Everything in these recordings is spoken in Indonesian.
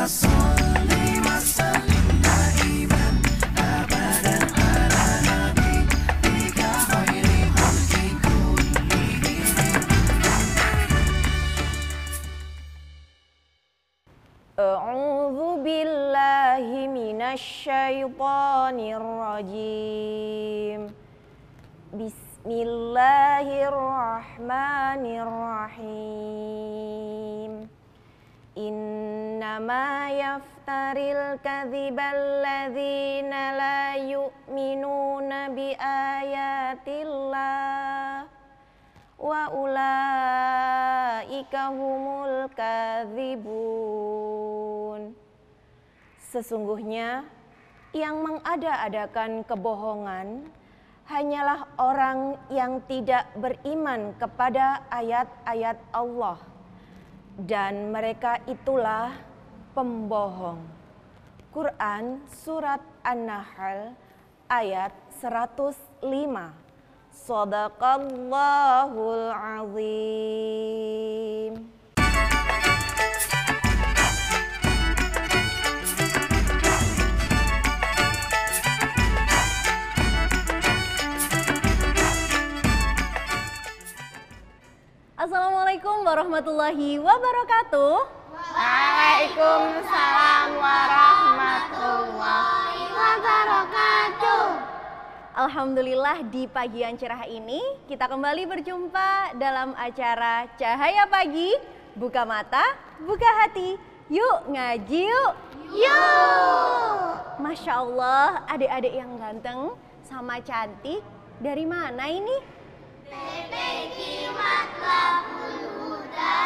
A'udzu billahi minasyaitonir rajim. Bismillahirrahmanirrahim. Innama yaftaril kadhibal ladzina la yu'minuna bi ayatillah wa ulaika humul kadzibun. Sesungguhnya yang mengada-adakan kebohongan hanyalah orang yang tidak beriman kepada ayat-ayat Allah, dan mereka itulah pembohong. Quran Surat An-Nahl ayat 105. Shadaqallahul azim. Assalamualaikum warahmatullahi wabarakatuh. Waalaikumsalam warahmatullahi wabarakatuh. Alhamdulillah di pagi yang cerah ini kita kembali berjumpa dalam acara Cahaya Pagi. Buka mata, buka hati. Yuk ngaji yuk. Yuk. Masya Allah, adik-adik yang ganteng sama cantik. Dari mana ini? PPQ Matlabul Huda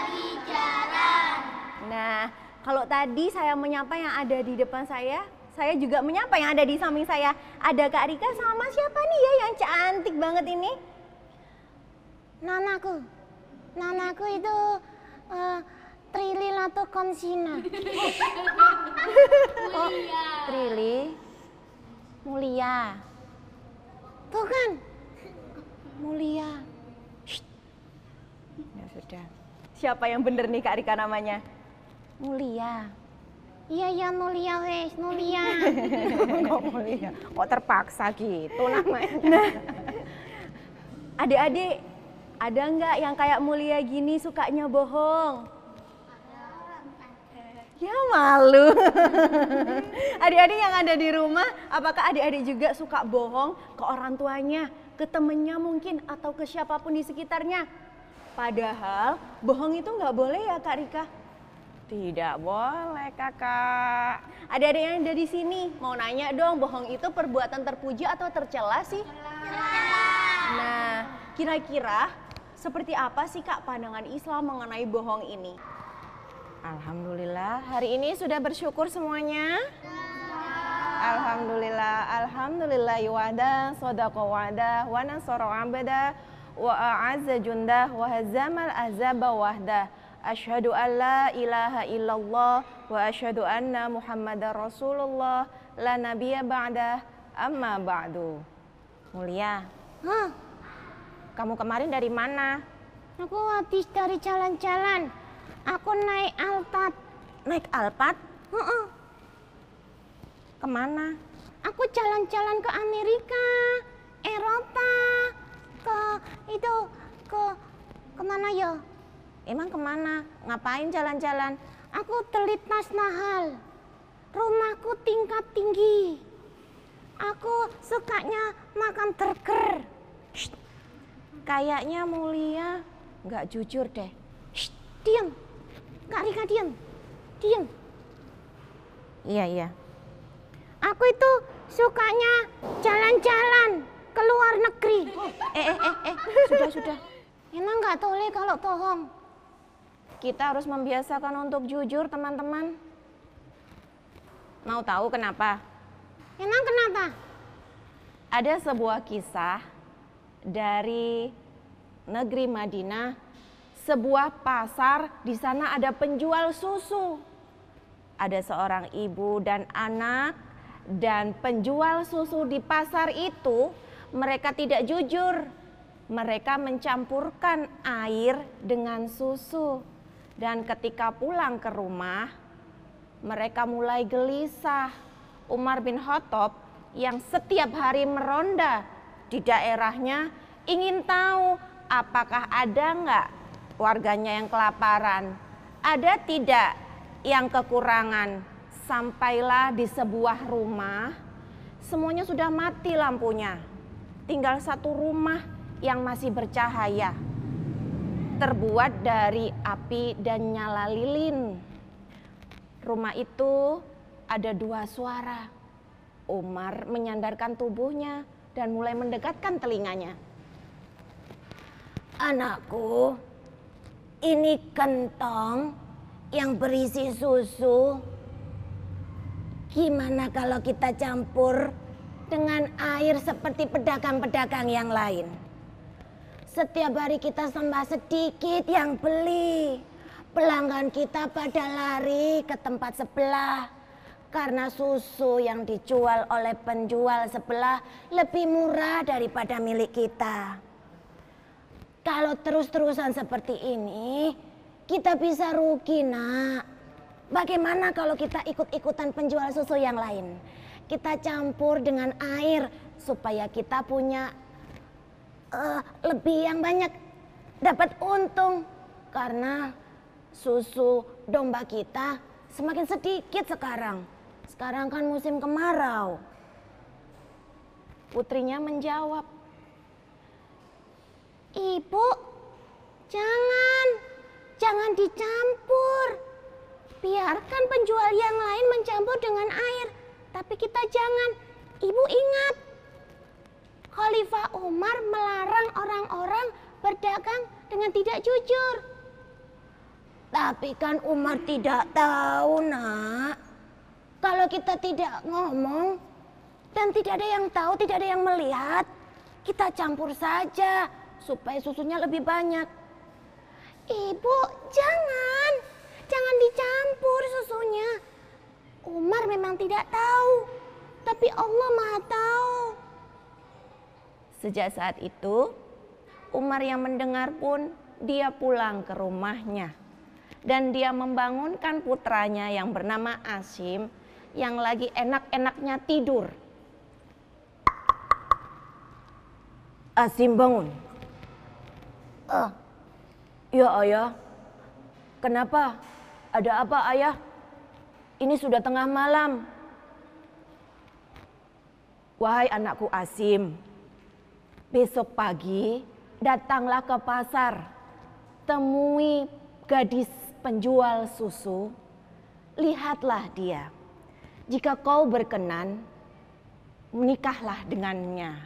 Al-Jalan. Nah, kalau tadi saya menyapa yang ada di depan saya juga menyapa yang ada di samping saya. Ada Kak Rika sama siapa nih ya yang cantik banget ini? Nanaku itu Trili Latukonsina. Oh, Trili Mulia. Tuh kan? Mulia. Ya sudah. Siapa yang bener nih Kak Rika namanya? Mulia. Iya Mulia wes, Mulia. Kok mulia? Kok terpaksa gitu namanya? Nah, adik-adik, ada nggak yang kayak Mulia gini sukanya bohong? Ya malu. Adik-adik yang ada di rumah, apakah adik-adik juga suka bohong ke orang tuanya, ke temennya mungkin, atau ke siapapun di sekitarnya? Padahal bohong itu nggak boleh ya Kak Rika? Tidak boleh kakak. Adik-adik yang ada di sini, mau nanya dong, bohong itu perbuatan terpuji atau tercela sih? Nah, kira-kira seperti apa sih Kak pandangan Islam mengenai bohong ini? Alhamdulillah, hari ini sudah bersyukur semuanya? Alhamdulillah wahda, sadaqa wa'da, wa nasara 'abda, wa a'azza jundah, wa hazamal ahzaba wahda. Asyhadu an la ilaha illallah wa asyhadu anna Muhammadar Rasulullah la nabiyya ba'dah, amma ba'du. Mulia. Hah? Kamu kemarin dari mana? Aku habis dari jalan-jalan. Aku naik Alphard. Naik Alphard? Kemana? Aku jalan-jalan ke Amerika, Eropa, kemana ya? Emang kemana? Ngapain jalan-jalan? Aku telit Taj Mahal. Rumahku tingkat tinggi. Aku sukanya makan burger. Kayaknya Mulia nggak jujur deh. Diam. Kak Rika diam. Diam. Iya. Aku itu sukanya jalan-jalan ke luar negeri. Sudah. Emang nggak boleh kalau bohong. Kita harus membiasakan untuk jujur, teman-teman. Mau tahu kenapa? Emang kenapa? Ada sebuah kisah dari negeri Madinah, sebuah pasar, di sana ada penjual susu. Ada seorang ibu dan anak, dan penjual susu di pasar itu mereka tidak jujur. Mereka mencampurkan air dengan susu. Dan ketika pulang ke rumah, mereka mulai gelisah. Umar bin Khattab yang setiap hari meronda di daerahnya ingin tahu apakah ada nggak warganya yang kelaparan, ada tidak yang kekurangan. Sampailah di sebuah rumah, semuanya sudah mati lampunya. Tinggal satu rumah yang masih bercahaya, terbuat dari api dan nyala lilin. Rumah itu ada dua suara. Umar menyandarkan tubuhnya dan mulai mendekatkan telinganya. Anakku, ini kentong yang berisi susu. Gimana kalau kita campur dengan air seperti pedagang-pedagang yang lain? Setiap hari kita sembah sedikit yang beli. Pelanggan kita pada lari ke tempat sebelah. Karena susu yang dijual oleh penjual sebelah lebih murah daripada milik kita. Kalau terus-terusan seperti ini, kita bisa rugi, nak. Bagaimana kalau kita ikut-ikutan penjual susu yang lain? Kita campur dengan air supaya kita punya lebih yang banyak, dapat untung. Karena susu domba kita semakin sedikit sekarang. Sekarang kan musim kemarau. Putrinya menjawab, Ibu, jangan dicampur. Biarkan penjual yang lain mencampur dengan air, tapi kita jangan. Ibu ingat, Khalifah Umar melarang orang-orang berdagang dengan tidak jujur. Tapi kan Umar tidak tahu, nak. Kalau kita tidak ngomong dan tidak ada yang tahu, tidak ada yang melihat, kita campur saja supaya susunya lebih banyak. Ibu, jangan dicampur susunya. Umar memang tidak tahu, tapi Allah Maha tahu. Sejak saat itu, Umar yang mendengar pun dia pulang ke rumahnya. Dan dia membangunkan putranya yang bernama Asim yang lagi enak-enaknya tidur. Asim bangun. Ya ayah. Kenapa? Ada apa ayah? Ini sudah tengah malam. Wahai anakku Asim, besok pagi datanglah ke pasar. Temui gadis penjual susu. Lihatlah dia. Jika kau berkenan, menikahlah dengannya.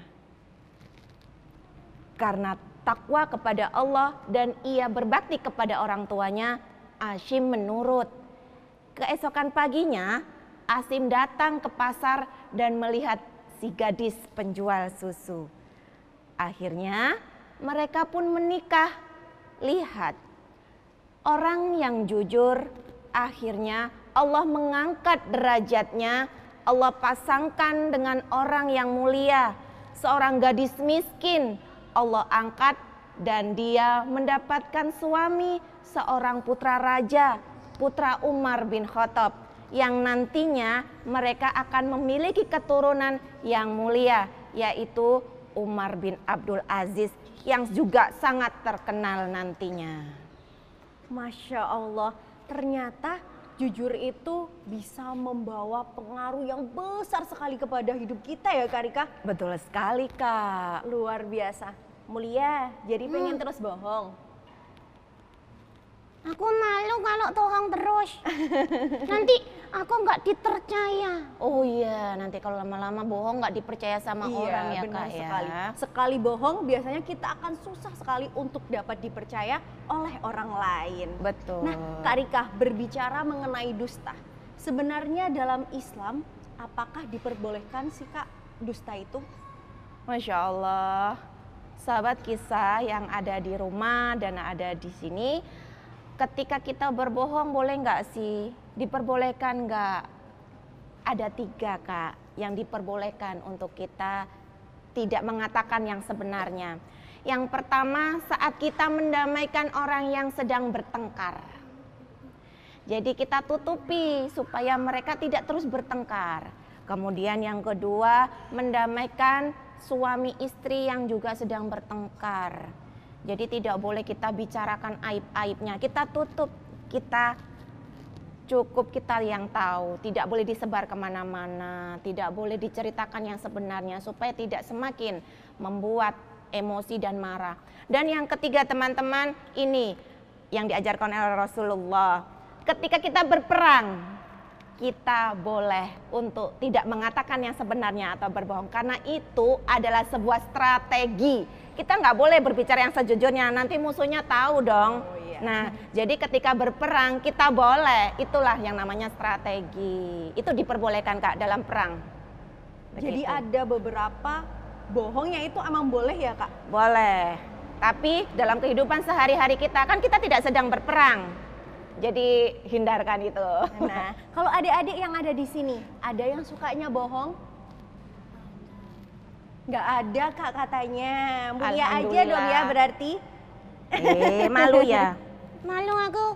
Karena takwa kepada Allah dan ia berbakti kepada orang tuanya, Asim menurut. Keesokan paginya, Asim datang ke pasar dan melihat si gadis penjual susu. Akhirnya mereka pun menikah. Lihat, orang yang jujur, akhirnya Allah mengangkat derajatnya. Allah pasangkan dengan orang yang mulia. Seorang gadis miskin Allah angkat dan dia mendapatkan suami seorang putra raja, putra Umar bin Khattab, yang nantinya mereka akan memiliki keturunan yang mulia, yaitu Umar bin Abdul Aziz yang juga sangat terkenal nantinya. Masya Allah, ternyata jujur itu bisa membawa pengaruh yang besar sekali kepada hidup kita ya Kak Rika? Betul sekali Kak. Luar biasa. Mulia, jadi pengen terus bohong? Aku malu kalau bohong terus. Nanti aku nggak dipercaya. Oh iya, nanti kalau lama-lama bohong nggak dipercaya sama orang ya benar Kak sekali. ya. Sekali bohong biasanya kita akan susah sekali untuk dapat dipercaya oleh orang lain. Betul. Nah Kak Rika, berbicara mengenai dusta. Sebenarnya dalam Islam apakah diperbolehkan sih Kak dusta itu? Masya Allah. Sahabat kisah yang ada di rumah dan ada di sini, ketika kita berbohong boleh nggak sih? Diperbolehkan nggak? Ada 3 Kak yang diperbolehkan untuk kita tidak mengatakan yang sebenarnya. Yang pertama, saat kita mendamaikan orang yang sedang bertengkar. Jadi kita tutupi supaya mereka tidak terus bertengkar. Kemudian yang kedua, mendamaikan suami istri yang juga sedang bertengkar. Jadi tidak boleh kita bicarakan aib-aibnya. Kita tutup, cukup kita yang tahu. Tidak boleh disebar kemana-mana, tidak boleh diceritakan yang sebenarnya supaya tidak semakin membuat emosi dan marah. Dan yang ketiga teman-teman, ini yang diajarkan oleh Rasulullah. Ketika kita berperang, kita boleh untuk tidak mengatakan yang sebenarnya atau berbohong. Karena itu adalah sebuah strategi. Kita nggak boleh berbicara yang sejujurnya, nanti musuhnya tahu dong. Nah, jadi ketika berperang kita boleh, itulah yang namanya strategi. Itu diperbolehkan Kak dalam perang. Jadi Begitu. ada beberapa bohongnya itu emang boleh ya Kak? Boleh. Tapi dalam kehidupan sehari-hari kita, kan kita tidak sedang berperang. Jadi hindarkan itu. Nah, kalau adik-adik yang ada di sini, ada yang sukanya bohong? Nggak ada Kak katanya. Mulia aja dong ya Alhamdulillah. berarti. Malu ya. Malu aku.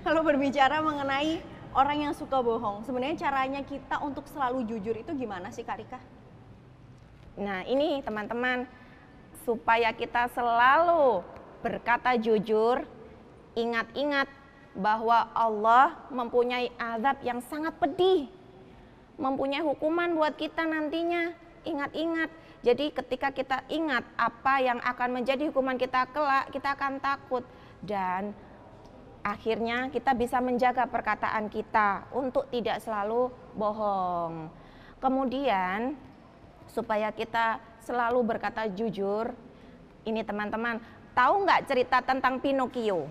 Kalau berbicara mengenai orang yang suka bohong, sebenarnya caranya kita untuk selalu jujur itu gimana sih Kak Rika? Nah, ini teman-teman, supaya kita selalu berkata jujur, ingat-ingat bahwa Allah mempunyai azab yang sangat pedih, mempunyai hukuman buat kita nantinya. Ingat-ingat. Jadi ketika kita ingat apa yang akan menjadi hukuman kita kelak, kita akan takut. Dan akhirnya kita bisa menjaga perkataan kita untuk tidak selalu bohong. Kemudian supaya kita selalu berkata jujur, ini teman-teman, tahu nggak cerita tentang Pinocchio?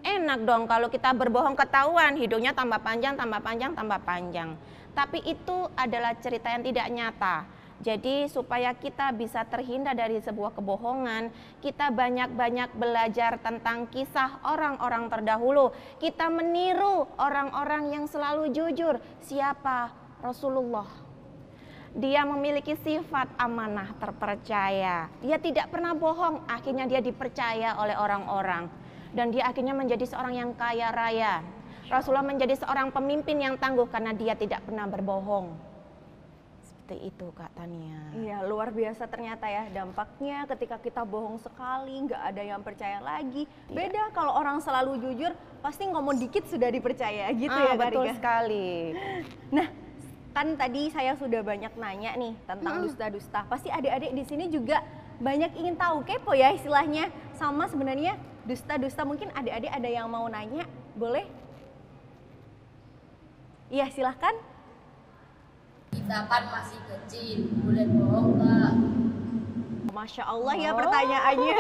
Enak dong kalau kita berbohong ketahuan, hidungnya tambah panjang, tambah panjang, tambah panjang. Tapi itu adalah cerita yang tidak nyata. Jadi supaya kita bisa terhindar dari sebuah kebohongan, kita banyak-banyak belajar tentang kisah orang-orang terdahulu. Kita meniru orang-orang yang selalu jujur. Siapa? Rasulullah. Dia memiliki sifat amanah, terpercaya. Dia tidak pernah bohong, akhirnya dia dipercaya oleh orang-orang. Dan dia akhirnya menjadi seorang yang kaya raya. Rasulullah menjadi seorang pemimpin yang tangguh karena dia tidak pernah berbohong. Seperti itu Kak Tania. Iya, luar biasa ternyata ya dampaknya ketika kita bohong sekali, nggak ada yang percaya lagi. Beda kalau orang selalu jujur, pasti ngomong dikit sudah dipercaya gitu ya Kak Betul Rika? sekali. Nah, kan tadi saya sudah banyak nanya nih tentang dusta-dusta. Pasti adik-adik di sini juga banyak ingin tahu, kepo ya istilahnya. Sama sebenarnya dusta-dusta, mungkin adik-adik ada yang mau nanya, boleh? Iya, silahkan. Kita kan masih kecil, boleh bohong nggak? Masya Allah ya pertanyaannya.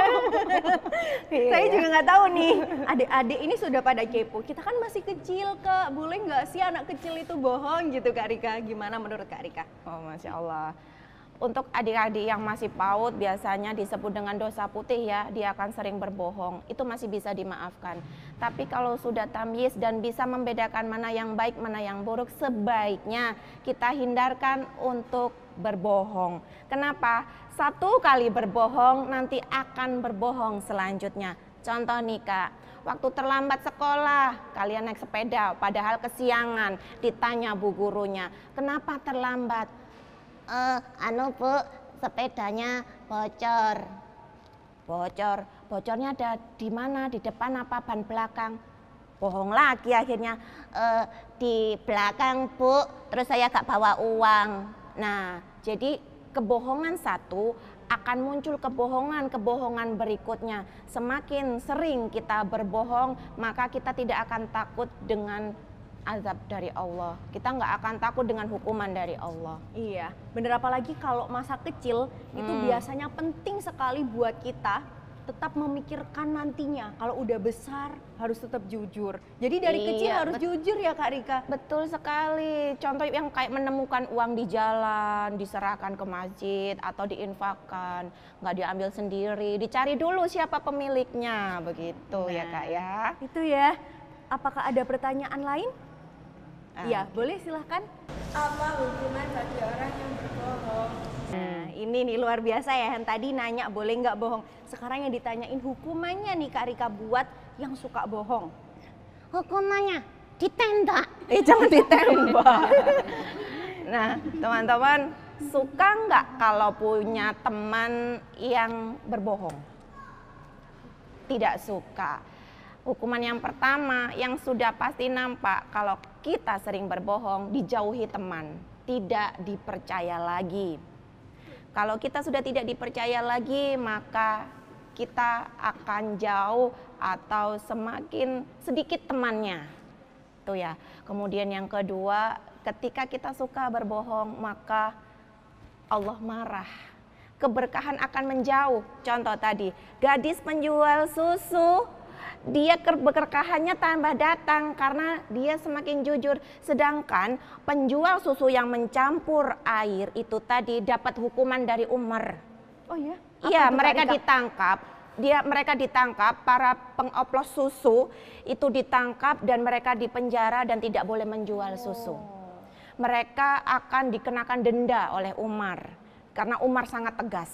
Saya juga nggak tahu nih, adik-adik ini sudah pada kepo. Kita kan masih kecil Kak, boleh nggak sih anak kecil itu bohong gitu Kak Rika? Gimana menurut Kak Rika? Oh Masya Allah. Untuk adik-adik yang masih PAUD biasanya disebut dengan dosa putih ya, dia akan sering berbohong, itu masih bisa dimaafkan. Tapi kalau sudah tamyiz dan bisa membedakan mana yang baik, mana yang buruk, sebaiknya kita hindarkan untuk berbohong. Kenapa? Satu kali berbohong nanti akan berbohong selanjutnya. Contoh nih Kak, waktu terlambat sekolah, kalian naik sepeda padahal kesiangan, ditanya bu gurunya, kenapa terlambat? Bu, sepedanya bocor. Bocornya ada di mana? Di depan apa ban belakang? Bohong lagi akhirnya. Di belakang Bu, terus saya gak bawa uang. Nah, jadi kebohongan satu akan muncul kebohongan berikutnya. Semakin sering kita berbohong, maka kita tidak akan takut dengan azab dari Allah. Kita nggak akan takut dengan hukuman dari Allah. Iya, bener, apalagi kalau masa kecil itu biasanya penting sekali buat kita tetap memikirkan nantinya. Kalau udah besar harus tetap jujur. Jadi dari kecil harus jujur ya Kak Rika? Betul sekali. Contoh yang kayak menemukan uang di jalan, diserahkan ke masjid atau diinfakkan, nggak diambil sendiri, dicari dulu siapa pemiliknya, begitu ya Kak ya. Itu ya. Apakah ada pertanyaan lain? Iya, boleh silahkan. Apa hukuman bagi orang yang berbohong? Nah, ini nih luar biasa ya, yang tadi nanya boleh nggak bohong. Sekarang yang ditanyain hukumannya nih Kak Rika buat yang suka bohong. hukumannya ditembak. Jangan ditembak. Nah, teman-teman, suka nggak kalau punya teman yang berbohong? Tidak suka. Hukuman yang pertama yang sudah pasti nampak kalau kita sering berbohong, dijauhi teman, tidak dipercaya lagi. Kalau kita sudah tidak dipercaya lagi, maka kita akan jauh atau semakin sedikit temannya. Tuh ya. Kemudian yang kedua, ketika kita suka berbohong, maka Allah marah. Keberkahan akan menjauh. Contoh tadi, gadis penjual susu, dia keberkahannya tambah datang karena dia semakin jujur. Sedangkan penjual susu yang mencampur air itu tadi dapat hukuman dari Umar. Oh ya? Iya, mereka ditangkap. Mereka ditangkap, para pengoplos susu itu ditangkap dan mereka dipenjara dan tidak boleh menjual susu. Mereka akan dikenakan denda oleh Umar karena Umar sangat tegas.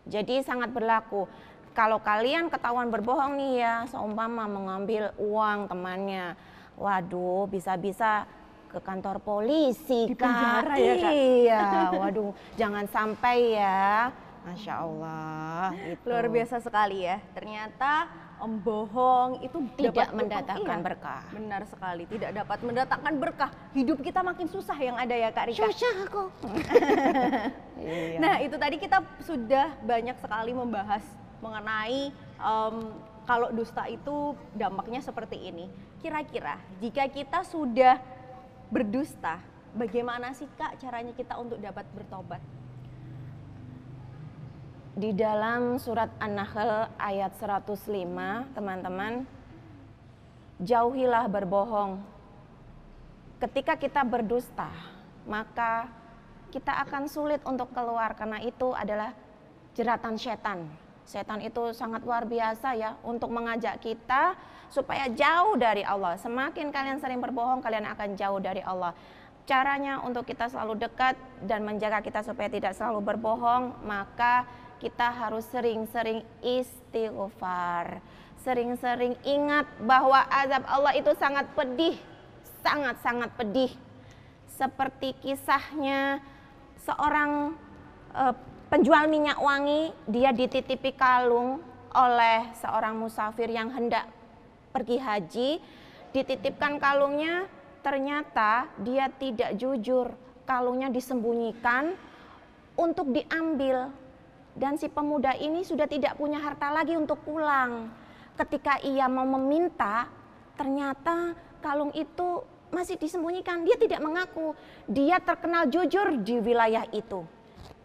Jadi sangat berlaku. Kalau kalian ketahuan berbohong nih ya, seumpama mengambil uang temannya, waduh, bisa-bisa ke kantor polisi, di penjara ya, Kak? Iya, waduh, jangan sampai ya. Masya Allah, itu Luar biasa sekali ya. Ternyata bohong itu tidak dapat mendatangkan iya, berkah. Benar sekali, tidak dapat mendatangkan berkah. Hidup kita makin susah yang ada ya Kak Rika. Susah aku. Iya. Nah itu tadi kita sudah banyak sekali membahas mengenai kalau dusta itu dampaknya seperti ini. Kira-kira jika kita sudah berdusta, bagaimana sih Kak caranya kita untuk dapat bertobat? Di dalam surat An-Nahl ayat 105, teman-teman, jauhilah berbohong. Ketika kita berdusta, maka kita akan sulit untuk keluar karena itu adalah jeratan setan. Setan itu sangat luar biasa ya untuk mengajak kita supaya jauh dari Allah. Semakin kalian sering berbohong, kalian akan jauh dari Allah. Caranya untuk kita selalu dekat dan menjaga kita supaya tidak selalu berbohong, maka kita harus sering-sering istighfar. Sering-sering ingat bahwa azab Allah itu sangat pedih, sangat-sangat pedih. Seperti kisahnya seorang penjual minyak wangi, dia dititipi kalung oleh seorang musafir yang hendak pergi haji. Dititipkan kalungnya, ternyata dia tidak jujur. Kalungnya disembunyikan untuk diambil. Dan si pemuda ini sudah tidak punya harta lagi untuk pulang. Ketika ia mau meminta, ternyata kalung itu masih disembunyikan. Dia tidak mengaku. Dia terkenal jujur di wilayah itu.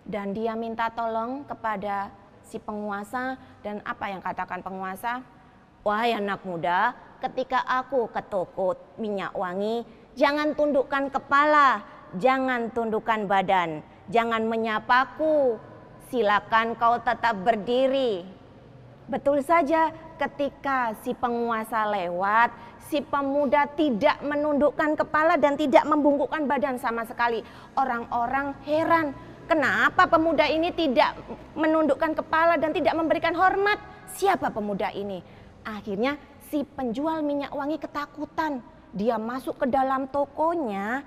Dan dia minta tolong kepada si penguasa. Dan apa yang katakan penguasa? Wahai anak muda, ketika aku ke toko minyak wangi, jangan tundukkan kepala, jangan tundukkan badan, jangan menyapaku. Silakan kau tetap berdiri. Betul saja, ketika si penguasa lewat, si pemuda tidak menundukkan kepala dan tidak membungkukkan badan sama sekali. Orang-orang heran, kenapa pemuda ini tidak menundukkan kepala dan tidak memberikan hormat? Siapa pemuda ini? Akhirnya si penjual minyak wangi ketakutan. Dia masuk ke dalam tokonya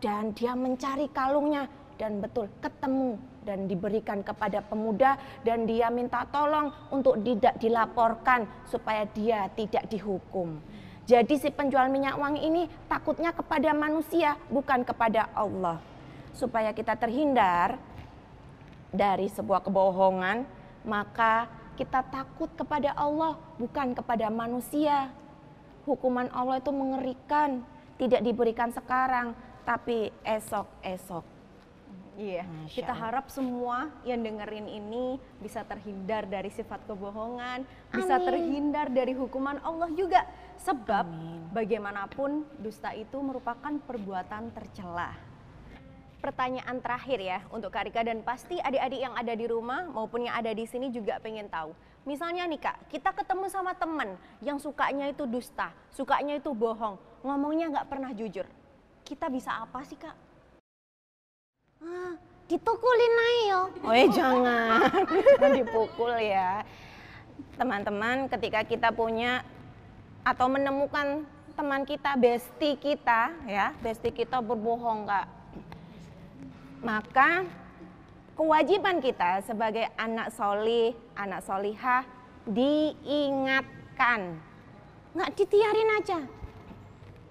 dan dia mencari kalungnya. Dan betul ketemu dan diberikan kepada pemuda dan dia minta tolong untuk tidak dilaporkan supaya dia tidak dihukum. Jadi si penjual minyak wangi ini takutnya kepada manusia bukan kepada Allah. Supaya kita terhindar dari sebuah kebohongan, maka kita takut kepada Allah bukan kepada manusia. Hukuman Allah itu mengerikan, tidak diberikan sekarang tapi esok-esok. Iya, kita harap semua yang dengerin ini bisa terhindar dari sifat kebohongan, bisa terhindar dari hukuman Allah juga. Sebab bagaimanapun dusta itu merupakan perbuatan tercela. Pertanyaan terakhir ya untuk Kak Rika dan pasti adik-adik yang ada di rumah maupun yang ada di sini juga pengen tahu. Misalnya nih Kak, kita ketemu sama teman yang sukanya itu dusta, sukanya itu bohong, ngomongnya nggak pernah jujur. Kita bisa apa sih Kak? Ditukulin ayo. Jangan dipukul ya. Teman-teman, ketika kita punya atau menemukan teman kita, bestie kita ya, bestie kita berbohong Kak, maka kewajiban kita sebagai anak solih, anak solihah diingatkan. Nggak ditiarin aja.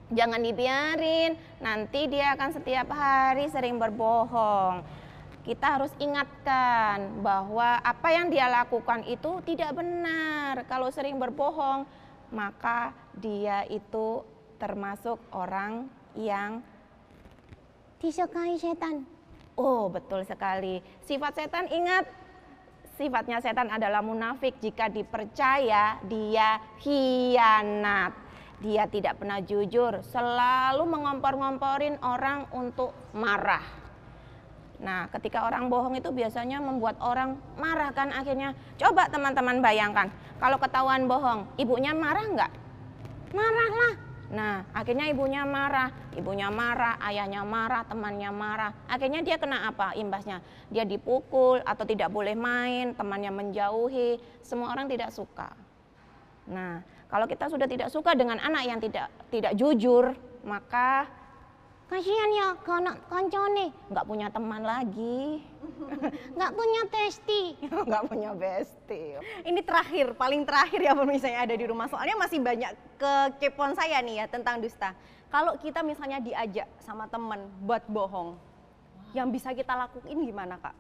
Jangan dibiarin, nanti dia akan setiap hari sering berbohong. Kita harus ingatkan bahwa apa yang dia lakukan itu tidak benar. Kalau sering berbohong, maka dia itu termasuk orang yang Disukai setan. oh betul sekali. Sifat setan, ingat, sifatnya setan adalah munafik. Jika dipercaya, dia khianat. Dia tidak pernah jujur, selalu mengompor-ngomporin orang untuk marah. Nah, ketika orang bohong itu biasanya membuat orang marah kan akhirnya. Coba teman-teman bayangkan, kalau ketahuan bohong, ibunya marah nggak? Marah lah. Nah, akhirnya ibunya marah, ayahnya marah, temannya marah. Akhirnya dia kena apa imbasnya? Dia dipukul atau tidak boleh main, temannya menjauhi, semua orang tidak suka. Nah, kalau kita sudah tidak suka dengan anak yang tidak jujur, maka Kasihan ya kalau koncone. nggak punya teman lagi, Nggak punya testi. nggak punya bestie. Ini terakhir, paling terakhir ya pemirsa yang ada di rumah. Soalnya masih banyak kekepoan saya nih ya tentang dusta. Kalau kita misalnya diajak sama temen buat bohong, yang bisa kita lakuin gimana Kak?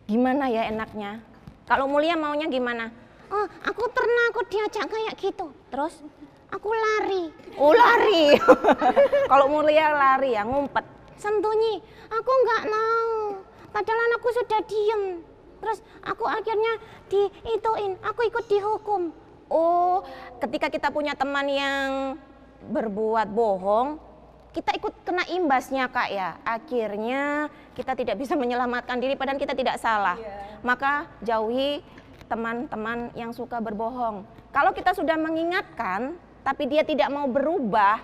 Gimana ya enaknya? Kalau Mulia maunya gimana? Oh, aku pernah diajak kayak gitu. Terus? Aku lari. Oh lari. Kalau Mulia lari ya, ngumpet. Sembunyi. Aku nggak mau. Padahal anakku sudah diem. Terus aku akhirnya diituin. Aku ikut dihukum. Oh, ketika kita punya teman yang berbuat bohong, kita ikut kena imbasnya Kak ya. Akhirnya kita tidak bisa menyelamatkan diri padahal kita tidak salah. Maka jauhi teman-teman yang suka berbohong. Kalau kita sudah mengingatkan, tapi dia tidak mau berubah,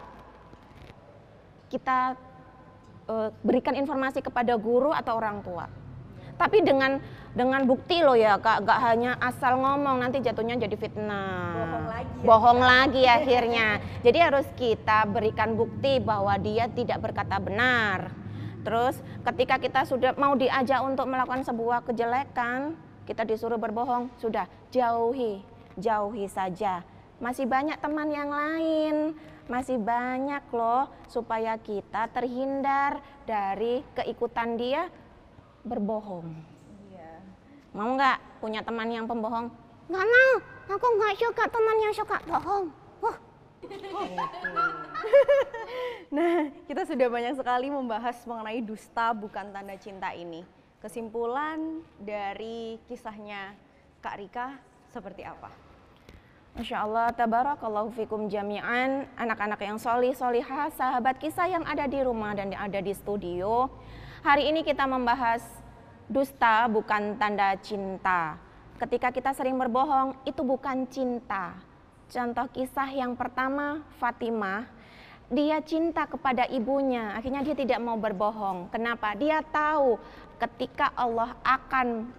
kita berikan informasi kepada guru atau orang tua. Tapi dengan bukti loh ya Kak, gak hanya asal ngomong, nanti jatuhnya jadi fitnah. Bohong lagi akhirnya. Jadi harus kita berikan bukti bahwa dia tidak berkata benar. Terus ketika kita sudah mau diajak untuk melakukan sebuah kejelekan, kita disuruh berbohong, sudah jauhi saja. Masih banyak teman yang lain, masih banyak loh supaya kita terhindar dari keikutan dia berbohong. Mau nggak punya teman yang pembohong? Nggak mau. Aku nggak suka teman yang suka bohong. Nah, kita sudah banyak sekali membahas mengenai dusta bukan tanda cinta ini. Kesimpulan dari kisahnya Kak Rika seperti apa? Masya Allah, tabarakallahu fikum jami'an, anak-anak yang solih, solihah, sahabat kisah yang ada di rumah dan ada di studio. Hari ini kita membahas dusta bukan tanda cinta. Ketika kita sering berbohong, itu bukan cinta. Contoh kisah yang pertama, Fatimah, dia cinta kepada ibunya, akhirnya dia tidak mau berbohong. Kenapa? Dia tahu ketika Allah akan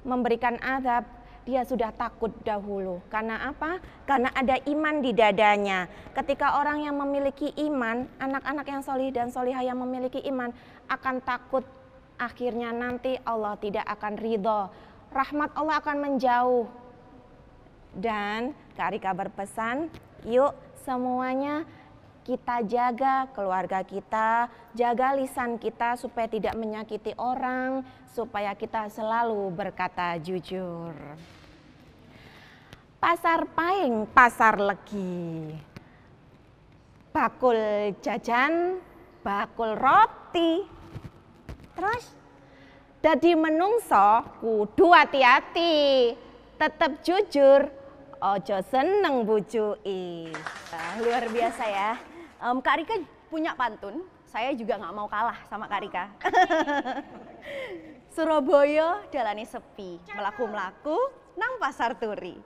memberikan azab, dia sudah takut dahulu. Karena apa? Karena ada iman di dadanya. Ketika orang yang memiliki iman, anak-anak yang solih dan solihah yang memiliki iman akan takut. Akhirnya nanti Allah tidak akan ridho. Rahmat Allah akan menjauh. Dan Kak Rika berpesan, yuk semuanya kita jaga keluarga kita, jaga lisan kita supaya tidak menyakiti orang, supaya kita selalu berkata jujur. Pasar Paing, pasar legi. Bakul jajan, bakul roti. Terus, dadi menungso kudu hati-hati, tetap jujur, ojo seneng bujui. Nah, luar biasa ya. Kak Rika punya pantun, saya juga nggak mau kalah sama Kak Rika. Surabaya dalane sepi, melaku-melaku nang pasar turi.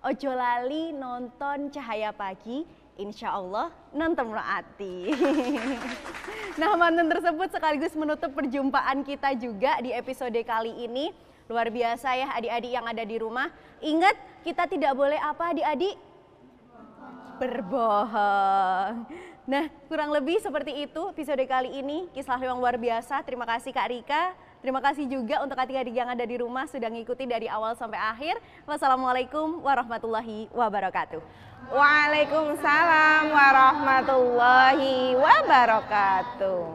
Ojo lali nonton Cahaya Pagi, insya Allah nonton ati. Nah, pantun tersebut sekaligus menutup perjumpaan kita juga di episode kali ini. Luar biasa ya adik-adik yang ada di rumah. Ingat, kita tidak boleh apa adik-adik? berbohong. Nah, kurang lebih seperti itu episode kali ini, kisah yang luar biasa. Terima kasih Kak Rika, terima kasih juga untuk adik-adik yang ada di rumah sudah ngikuti dari awal sampai akhir. Wassalamualaikum warahmatullahi wabarakatuh. Waalaikumsalam warahmatullahi wabarakatuh.